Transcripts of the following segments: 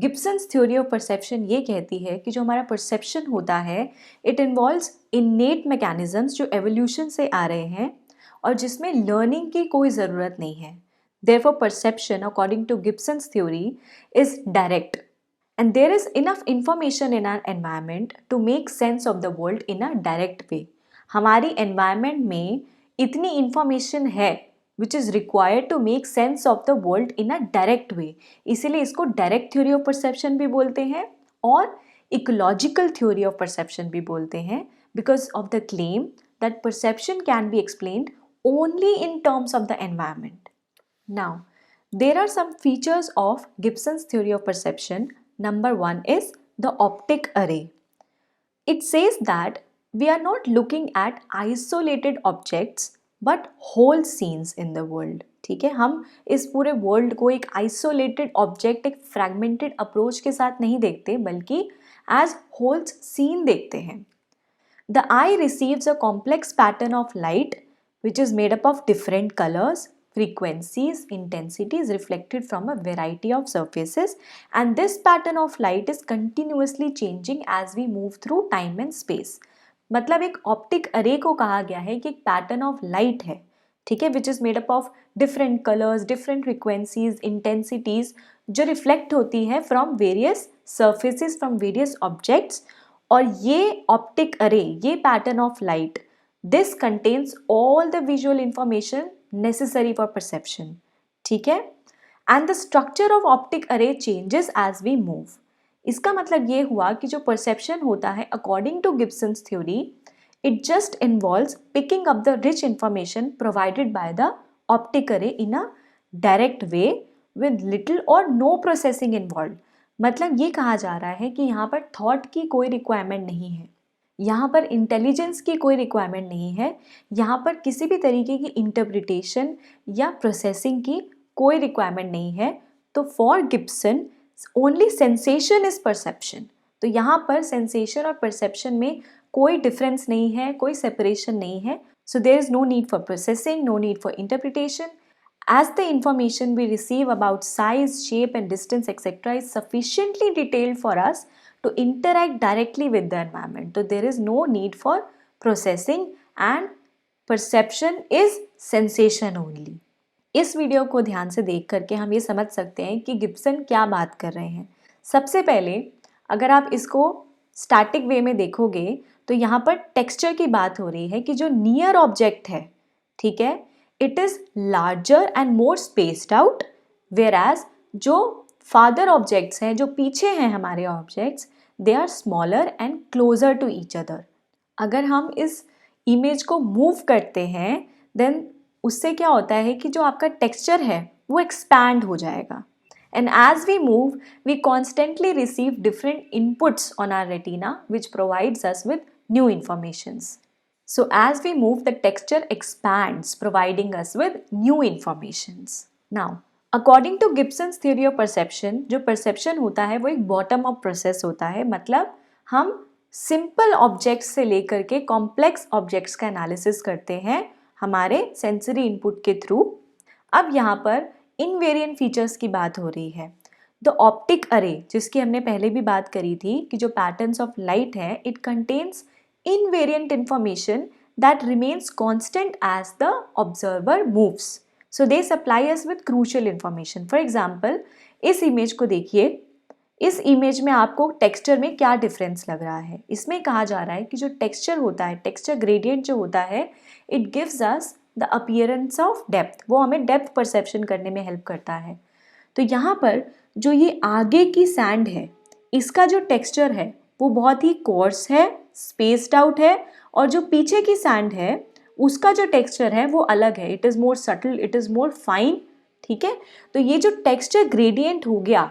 गिब्सन्स theory of perception ये कहती है कि जो हमारा परसेप्शन होता है इट इन्वॉल्व्स इन्नेट मैकेनिज्म्स जो एवोल्यूशन से आ रहे हैं और जिसमें लर्निंग की कोई ज़रूरत नहीं है. Therefore, perception, according to Gibson's theory, is direct. And there is enough information in our environment to make sense of the world in a direct way. हमारी environment में इतनी information है which is required to make sense of the world in a direct way. इसीलिए इसको direct theory of perception भी बोलते हैं और ecological theory of perception भी बोलते हैं because of the claim that perception can be explained only in terms of the environment. Now, there are some features of Gibson's theory of perception. Number one is the optic array. It says that we are not looking at isolated objects but whole scenes in the world. ठीक है, हम इस पूरे world को एक isolated object, एक fragmented approach के साथ नहीं देखते बल्कि एज होल सीन देखते हैं. The eye receives a complex pattern of light which is made up of different colors, frequencies, intensities reflected from a variety of surfaces, and this pattern of light is continuously changing as we move through time and space. मतलब एक optic अरे को कहा गया है कि एक pattern of light है, ठीक है, which is made up of different colours, different frequencies, intensities जो रिफ्लेक्ट होती है from various surfaces, from various objects. और ये ऑप्टिक अरे, ये pattern of light, this contains all the visual information necessary for perception. ठीक है, and the structure of optic array changes as we move. इसका मतलब ये हुआ कि जो परसेप्शन होता है according to Gibson's theory, it just involves picking up the rich information provided by the optic array in a direct way with little or no processing involve. मतलब ये कहा जा रहा है कि यहाँ पर थॉट की कोई रिक्वायरमेंट नहीं है, यहाँ पर इंटेलिजेंस की कोई रिक्वायरमेंट नहीं है, यहाँ पर किसी भी तरीके की इंटरप्रिटेशन या प्रोसेसिंग की कोई रिक्वायरमेंट नहीं है. तो for Gibson only sensation is perception. तो यहाँ पर सेंसेशन और परसेप्शन में कोई डिफरेंस नहीं है, कोई सेपरेशन नहीं है. So there is no need for processing, no need for interpretation. As the information we receive about size, shape and distance etc. is sufficiently detailed for us to interact directly with the environment. So there is no need for processing and perception is sensation only. इस video को ध्यान से देख करके हम ये समझ सकते हैं कि गिब्सन क्या बात कर रहे हैं. सबसे पहले अगर आप इसको स्टैटिक वे में देखोगे तो यहाँ पर टेक्सचर की बात हो रही है कि जो नियर ऑब्जेक्ट है, ठीक है, it is larger and more spaced out, whereas जो farther objects हैं, जो पीछे हैं हमारे objects, they are smaller and closer to each other. अगर हम इस image को move करते हैं then उससे क्या होता है कि जो आपका texture है वो expand हो जाएगा. And as we move, we constantly receive different inputs on our retina which provides us with new informations. So as we move, the texture expands, providing us with new informations. Now, according to Gibson's theory of perception, जो perception होता है वो एक bottom up process होता है. मतलब हम simple objects से लेकर के complex objects का analysis करते हैं हमारे sensory input के through. अब यहाँ पर invariant features की बात हो रही है. The optic array, जिसकी हमने पहले भी बात करी थी कि जो patterns of light है, it contains invariant information that remains constant as the observer moves. So they supply us with crucial information. For example, इस इमेज को देखिए, इस इमेज में आपको टेक्सचर में क्या डिफरेंस लग रहा है. इसमें कहा जा रहा है कि जो टेक्सचर होता है, टेक्सचर ग्रेडियंट जो होता है, it gives us the appearance of depth. वो हमें डेप्थ परसेप्शन करने में हेल्प करता है. तो यहाँ पर जो ये आगे की सैंड है, इसका जो टेक्सचर है वो बहुत ही कोर्स है, स्पेस्ड आउट है, और जो पीछे की सैंड है उसका जो टेक्सचर है वो अलग है. It is more subtle, it is more fine. ठीक है, तो ये जो टेक्सचर ग्रेडियंट हो गया,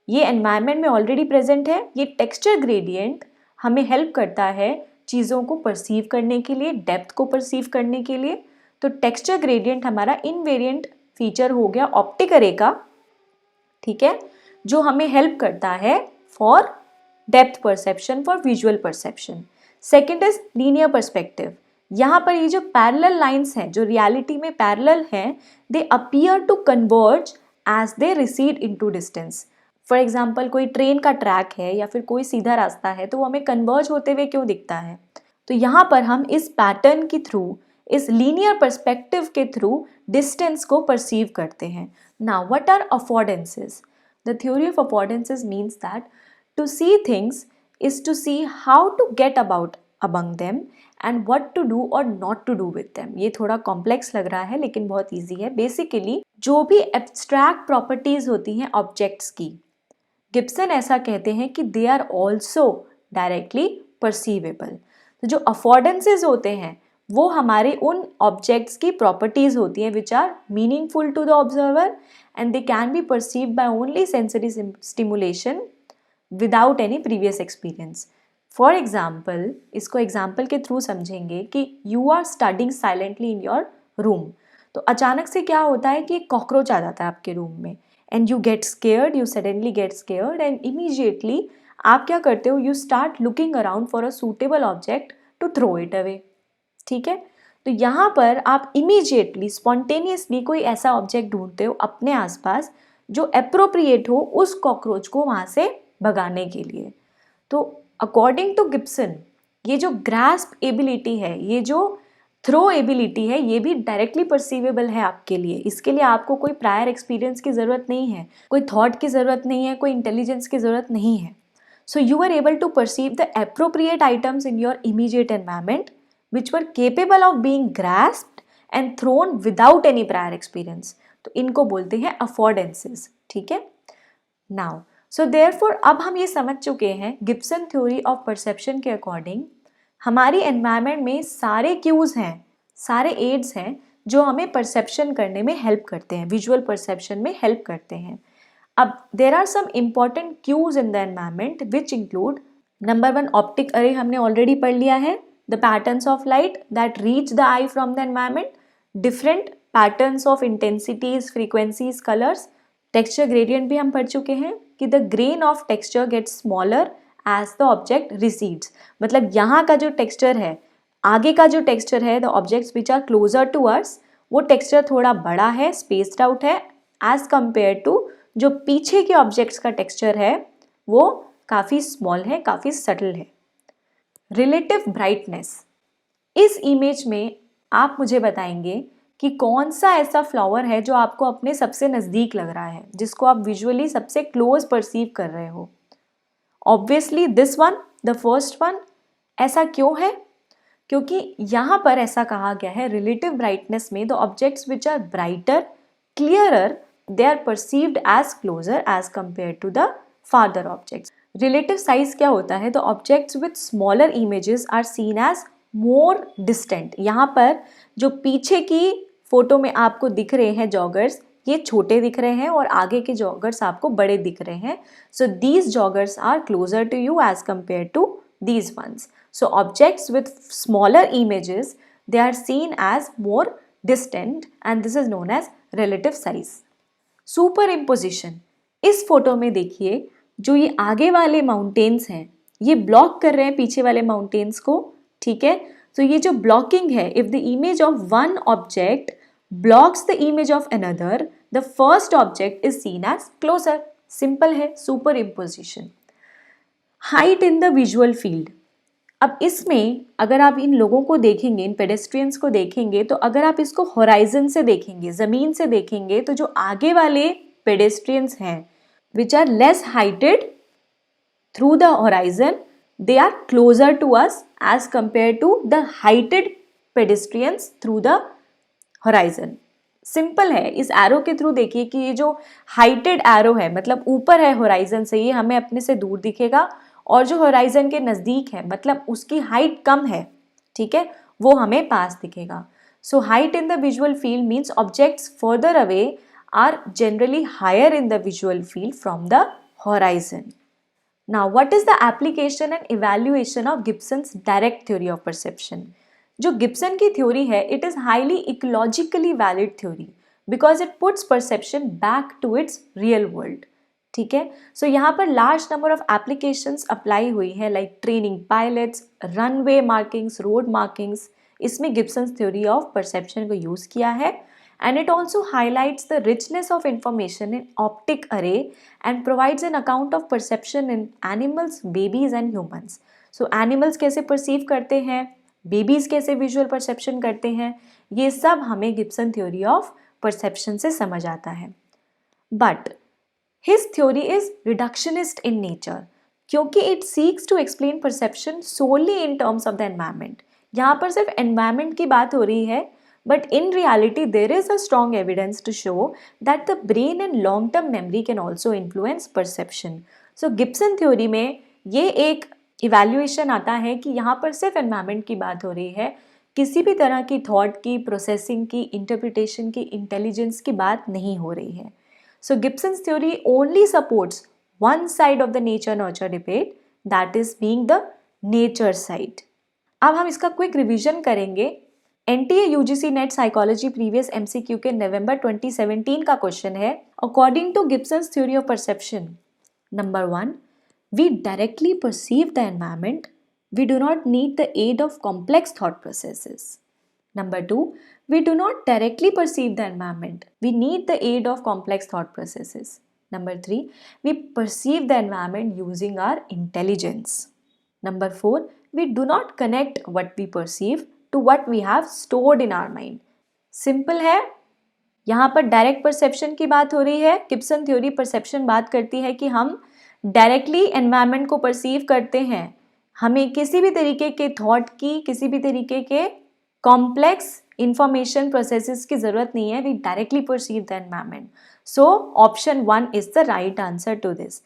ये एनवायरनमेंट में ऑलरेडी प्रेजेंट है. ये टेक्सचर ग्रेडियंट हमें हेल्प करता है चीज़ों को परसीव करने के लिए, डेप्थ को परसीव करने के लिए. तो टेक्सचर ग्रेडियंट हमारा इनवेरिएंट फीचर हो गया ऑप्टिक अरे का, ठीक है, जो हमें हेल्प करता है for depth perception, for visual perception. Second is linear perspective. यहाँ पर ये जो पैरेलल लाइंस हैं, जो रियलिटी में पैरेलल हैं, they appear to converge as they recede into distance. For example कोई ट्रेन का ट्रैक है या फिर कोई सीधा रास्ता है तो वो हमें कन्वर्ज होते हुए क्यों दिखता है? तो यहाँ पर हम इस पैटर्न के थ्रू, इस लीनियर पर्सपेक्टिव के थ्रू डिस्टेंस को परसीव करते हैं. Now what are affordances? The theory of affordances means that to see things is to see how to get about among them and what to do or not to do with them. ये थोड़ा complex लग रहा है लेकिन बहुत easy है. Basically जो भी एब्स्ट्रैक्ट प्रॉपर्टीज होती हैं ऑब्जेक्ट्स की, गिब्सन ऐसा कहते हैं कि दे आर ऑल्सो डायरेक्टली परसीवेबल. तो जो अफोर्डेंसेज होते हैं वो हमारे उन ऑब्जेक्ट्स की प्रॉपर्टीज होती हैं which are meaningful to the observer and they can be perceived by only sensory stimulation without any previous experience. For example, इसको एग्जाम्पल के थ्रू समझेंगे कि you are studying silently in your room. तो अचानक से क्या होता है कि एक कॉकरोच आ जाता है आपके रूम में and you get scared, you suddenly get scared and immediately आप क्या करते हो, you start looking around for a suitable object to throw it away. ठीक है, तो यहाँ पर आप इमीजिएटली स्पॉन्टेनियसली कोई ऐसा ऑब्जेक्ट ढूंढते हो अपने आसपास जो एप्रोप्रिएट हो उस कॉकरोच को वहाँ से भगाने के लिए. तो अकॉर्डिंग टू गिब्सन ये जो ग्रास्प एबिलिटी है, ये जो थ्रो एबिलिटी है, ये भी डायरेक्टली परसीवेबल है आपके लिए. इसके लिए आपको कोई प्रायर एक्सपीरियंस की ज़रूरत नहीं है, कोई थॉट की ज़रूरत नहीं है, कोई इंटेलिजेंस की ज़रूरत नहीं है. So you are able to perceive the appropriate items in your immediate environment which were capable of being grasped and thrown without any prior experience. तो इनको बोलते हैं अफोर्डेंसेस. ठीक है, नाउ सो देयरफॉर अब हम ये समझ चुके हैं गिब्सन थ्योरी ऑफ परसेप्शन के अकॉर्डिंग हमारी एनवायरनमेंट में सारे क्यूज हैं, सारे एड्स हैं जो हमें परसेप्शन करने में हेल्प करते हैं, विजुअल परसेप्शन में हेल्प करते हैं. अब there are some important cues in the environment which include number 1 optic array, हमने ऑलरेडी पढ़ लिया है. The patterns of light that reach the eye from the environment, different patterns of intensities, frequencies, colours. Texture gradient भी हम पढ़ चुके हैं कि the grain of texture gets smaller as the object recedes. मतलब यहाँ का जो टेक्सचर है, आगे का जो टेक्सचर है, the objects which are closer to us, वो टेक्सचर थोड़ा बड़ा है, स्पेस्ड आउट है एज कंपेयर टू जो पीछे के ऑब्जेक्ट्स का टेक्सचर है वो काफ़ी स्मॉल है, काफ़ी सटल है. रिलेटिव ब्राइटनेस, इस इमेज में आप मुझे बताएंगे कि कौन सा ऐसा फ्लावर है जो आपको अपने सबसे नज़दीक लग रहा है, जिसको आप विजुअली सबसे क्लोज परसीव कर रहे हो. Obviously this one, the first one. ऐसा क्यों है? क्योंकि यहाँ पर ऐसा कहा गया है रिलेटिव ब्राइटनेस में the objects which are brighter, clearer, they are perceived as closer as compare to the farther objects. Relative size क्या होता है? The objects with smaller images are seen as more distant. यहाँ पर जो पीछे की photo में आपको दिख रहे हैं जॉगर्स, ये छोटे दिख रहे हैं और आगे के जॉगर्स आपको बड़े दिख रहे हैं. So these joggers are closer to you as compare to these ones. So objects with smaller images they are seen as more distant and this is known as relative size. Superimposition, इस photo में देखिए जो ये आगे वाले mountains हैं ये block कर रहे हैं पीछे वाले माउंटेन्स को. ठीक है, तो ये जो ब्लॉकिंग है, if the image of one object blocks the image of another, the first object is seen as closer. Simple है, superimposition. Height in the visual field, अब इसमें अगर आप इन लोगों को देखेंगे, इन पेडेस्ट्रियंस को देखेंगे, तो अगर आप इसको होराइजन से देखेंगे, ज़मीन से देखेंगे, तो जो आगे वाले पेडेस्ट्रियंस हैं which are less heighted through the horizon, they are closer to us as compared to the heighted pedestrians through the horizon. Simple है, इस एरो के थ्रू देखिए कि ये जो हाइटेड एरो है मतलब ऊपर है होराइजन से, ये हमें अपने से दूर दिखेगा, और जो होराइजन के नज़दीक है मतलब उसकी हाइट कम है, ठीक है, वो हमें पास दिखेगा. So height in the visual field means objects further away are generally higher in the visual field from the horizon. Now, what is the application and evaluation of Gibson's direct theory of perception? जो Gibson की theory है, it is highly ecologically valid theory because it puts perception back to its real world. ठीक है, सो यहाँ पर large number of applications apply हुई है like training pilots, runway markings, road markings. इसमें गिब्सन्स थ्योरी ऑफ परसेप्शन को use किया है and it also highlights the richness of information in optic array and provides an account of perception in animals, babies and humans. So animals कैसे perceive करते हैं, babies कैसे visual perception करते हैं, ये सब हमें गिब्सन थ्योरी ऑफ परसेप्शन से समझ आता है. But his theory is reductionist in nature, क्योंकि it seeks to explain perception solely in terms of the environment. यहाँ पर सिर्फ एनवायरमेंट की बात हो रही है, but in reality there is a strong evidence to show that the brain and long term memory can also influence perception. So Gibson theory में ये एक इवैल्यूएशन आता है कि यहाँ पर सिर्फ एनवायरमेंट की बात हो रही है, किसी भी तरह की थॉट की, प्रोसेसिंग की, इंटरप्रिटेशन की, इंटेलिजेंस की बात नहीं हो रही है. So Gibson's theory only supports one side of the nature-nurture debate, that is being the nature side. अब हम इसका क्विक रिवीजन करेंगे. NTA UGC net psychology previous MCQ के नवंबर 2017 का क्वेश्चन है. According to Gibson's theory of perception, number 1, we directly perceive the environment. We do not need the aid of complex thought processes. Number 2, we do not directly perceive the environment. We need the aid of complex thought processes. Number 3, we perceive the environment using our intelligence. Number 4, we do not connect what we perceive to what we have stored in our mind. Simple है. यहाँ पर direct perception की बात हो रही है. Gibson theory perception बात करती है कि हम डायरेक्टली एनवायरनमेंट को परसीव करते हैं, हमें किसी भी तरीके के थॉट की, किसी भी तरीके के कॉम्प्लेक्स इंफॉर्मेशन प्रोसेसेस की जरूरत नहीं है. We directly perceive the environment. So option 1 is the right answer to this.